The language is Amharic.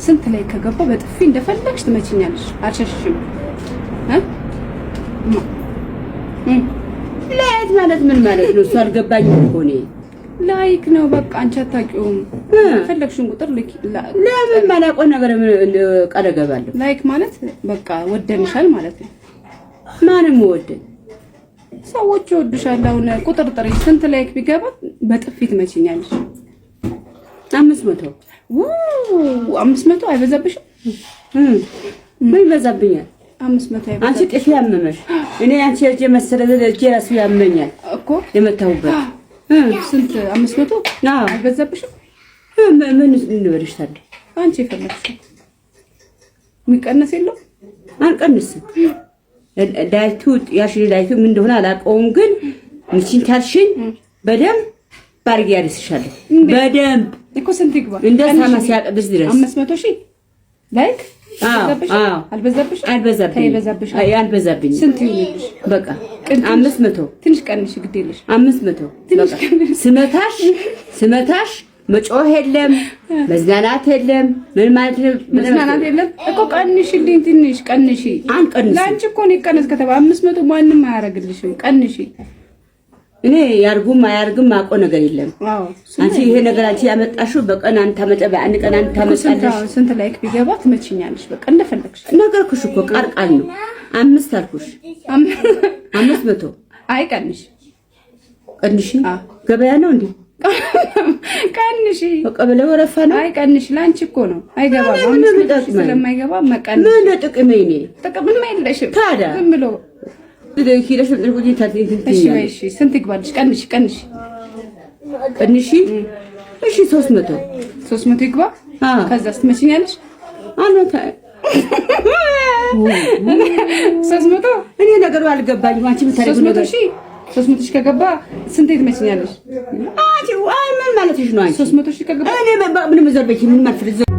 ስንት ላይ ከገባ በጥፊ እንደፈለግሽ ትመችኛለሽ። አልሸሽሽም። ላይክ ማለት ምን ማለት ነው? እሱ አልገባኝም እኮ እኔ። ላይክ ነው በቃ አንቺ አታውቂውም። ፈለግሽን ቁጥር ልክ ለምን ማላውቀው ነገር ቃል እገባለሁ። ላይክ ማለት በቃ ወደንሻል ማለት ነው። ማንም ወደን ሰዎች ይወዱሻል። አሁን ቁጥር ጥሪ ስንት ላይክ ቢገባ በጥፊ ትመችኛለሽ? 500 500 አይበዛብሽም? ምን ይበዛብኛል? 500 አይበዛብሽም? አንቺ ጥፊ ያመመሽ እኔ አንቺ እጄ መሰለኝ እጄ ራሱ ያመኛል እኮ የመታውበት ስንት 500 አይበዛብሽም? ምን እንበልሽ ታዲያ አንቺ የፈለግሽው የሚቀነስ የለው? አንቀንስም። ዳይቱ ያሽ ዳይቱ ምን እንደሆነ አላውቀውም፣ ግን ምንቺን ታልሽኝ በደንብ ባርግ ያድስሻለሁ። በደንብ እኮ ስንት ይግባ እንደ ሳማ ሲያቀድስ ድረስ 500 ሺህ ላይክ አልበዛብሽ? አልበዛብኝ። አልበዛብኝ። ስንት ይሁንልሽ? በቃ 500 ትንሽ ቀንሽ፣ ግድ የለሽ 500 በቃ ስመታሽ መጮህ የለም መዝናናት የለም። ምን ማለት ነው መዝናናት የለም እኮ? ቀንሽልኝ፣ ትንሽ ቀንሺ። አንቀንሽ ላንቺ እኮ ነው ይቀነስ ከተባለ 500 ማንንም አያረግልሽም። ቀንሺ። እኔ ያርጉም አያርግም ማውቀው ነገር የለም። አንቺ ይሄ ነገር አንቺ ያመጣሽው በቀን አንተ መጠበ አንድ ቀን አንተ ታመጣለሽ። ስንት ላይክ ቢገባ ትመችኛለሽ? በቃ እንደፈለግሽ ነገርኩሽ እኮ ቃል ነው። 5 አልኩሽ። 500 አይ ቀንሽ። ቀንሽ ገበያ ነው እንዴ? ቀንሽ በቃ በለው ወረፋ ነው። አይ ቀንሽ። ላንቺ እኮ ነው አይገባም። 500 ስለማይገባ መቀነሽ ምን ጥቅም ይኔ ጥቅም የለሽም። ታዲያ ዝም ብሎ ኪሎሽ ልቁጂ ታንቲን እሺ ስንት ይግባልሽ? ቀንሽ ቀንሽ። እሺ 300 ይግባ። ከዛስ ትመችኛለሽ? አንተ 300 እኔ ነገሩ አልገባኝም። አንቺ ምታረግ 300 ሺህ ከገባ ስንት ትመችኛለሽ? አንቺ ምን ማለትሽ ነው? አንቺ 300 ሺህ ከገባ እኔ ምንም ዘርበሽ ምን ማለት